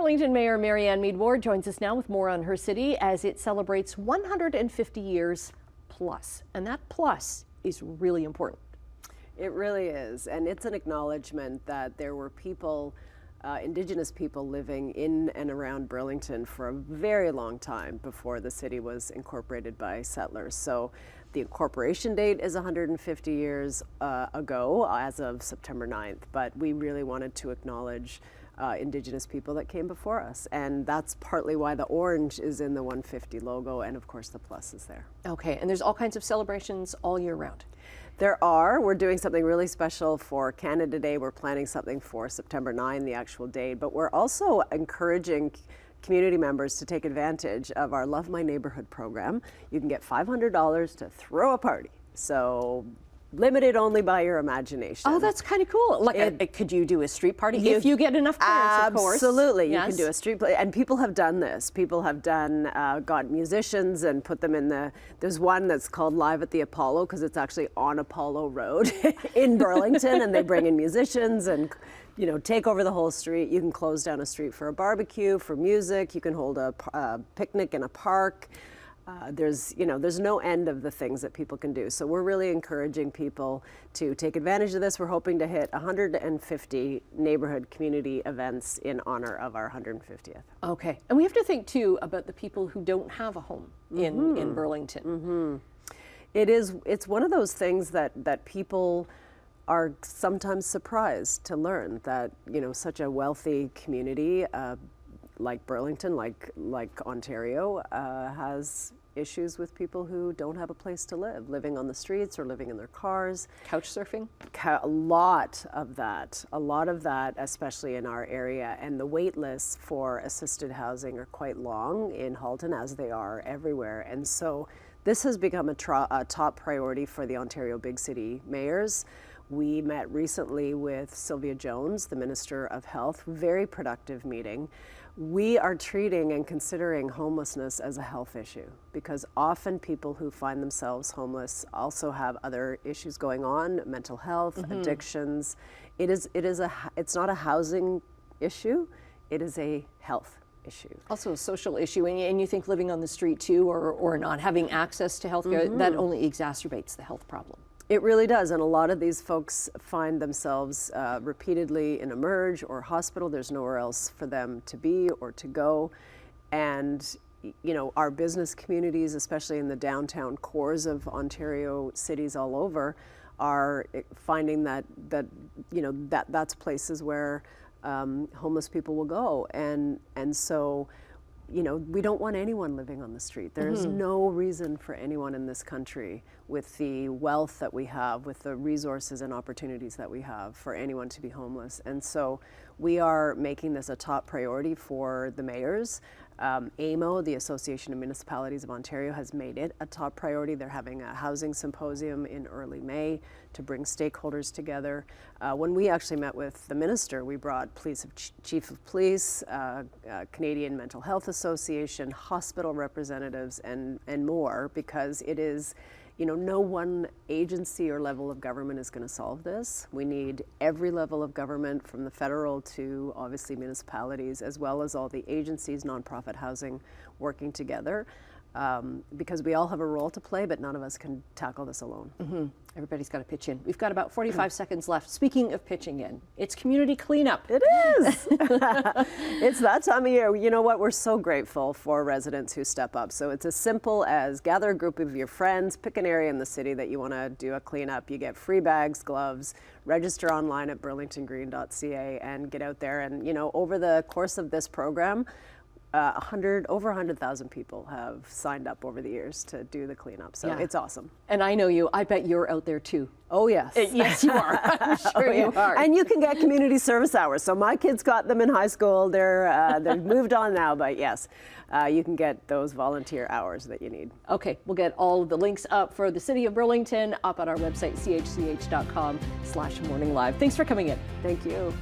Burlington Mayor Marianne Meed joins us now with more on her city as it celebrates 150 years plus. And that plus is really important. It really is. And it's an acknowledgement that there were people, Indigenous people living in and around Burlington for a very long time before the city was incorporated by settlers. So the incorporation date is 150 years ago as of September 9th, but we really wanted to acknowledge Indigenous people that came before us. And that's partly why the orange is in the 150 logo, and of course the plus is there. Okay, and there's all kinds of celebrations all year round. There are. We're doing something really special for Canada Day. We're planning something for September 9, the actual date, but we're also encouraging community members to take advantage of our Love My Neighbourhood program. You can get $500 to throw a party. So limited only by your imagination. Oh, that's kind of cool. Like, could you do a street party if you get enough clearance, of course? Absolutely. Yes. You can do a street play. And people have done this. People have done, got musicians and put them in there's one that's called Live at the Apollo because it's actually on Apollo Road in Burlington, and they bring in musicians and take over the whole street. You can close down a street for a barbecue, for music. You can hold a picnic in a park. There's no end of the things that people can do. So we're really encouraging people to take advantage of this. We're hoping to hit 150 neighborhood community events in honor of our 150th. Okay, and we have to think too about the people who don't have a home in Burlington. Mm-hmm. It's one of those things that people are sometimes surprised to learn that such a wealthy community like Burlington, like Ontario, has issues with people who don't have a place to live, living on the streets or living in their cars. Couch surfing? A lot of that, especially in our area. And the wait lists for assisted housing are quite long in Halton, as they are everywhere. And so this has become a top priority for the Ontario big city mayors. We met recently with Sylvia Jones, the Minister of Health, very productive meeting. We are treating and considering homelessness as a health issue because often people who find themselves homeless also have other issues going on, mental health, addictions. It's not a housing issue, it is a health issue. Also a social issue, and you think living on the street too, or not having access to health care, that only exacerbates the health problem. It really does, and a lot of these folks find themselves repeatedly in a emerge or hospital. There's nowhere else for them to be or to go. And our business communities, especially in the downtown cores of Ontario cities all over, are finding that's places where homeless people will go. And so we don't want anyone living on the street. There is no reason for anyone in this country, with the wealth that we have, with the resources and opportunities that we have, for anyone to be homeless. And so we are making this a top priority for the mayors. AMO, the Association of Municipalities of Ontario, has made it a top priority. They're having a housing symposium in early May to bring stakeholders together. When we actually met with the minister, we brought Chief of Police, Canadian Mental Health Association, hospital representatives, and more, because it is, no one agency or level of government is going to solve this. We need every level of government, from the federal to obviously municipalities, as well as all the agencies, nonprofit housing, working together, because we all have a role to play, but none of us can tackle this alone. Everybody's got to pitch in. We've got about 45 seconds left. Speaking of pitching in, it's community cleanup. It is. It's that time of year. You know what? We're so grateful for residents who step up. So it's as simple as gather a group of your friends, pick an area in the city that you want to do a cleanup. You get free bags, gloves, register online at burlingtongreen.ca and get out there. And, over the course of this program, over 100,000 people have signed up over the years to do the cleanup. So it's awesome. And I know you. I bet you're out there too. Oh, yes. Yes, you are. I'm sure you are. And you can get community service hours. So my kids got them in high school. They've moved on now, but yes, you can get those volunteer hours that you need. Okay, we'll get all of the links up for the City of Burlington up at our website, chch.com/morninglive. Thanks for coming in. Thank you.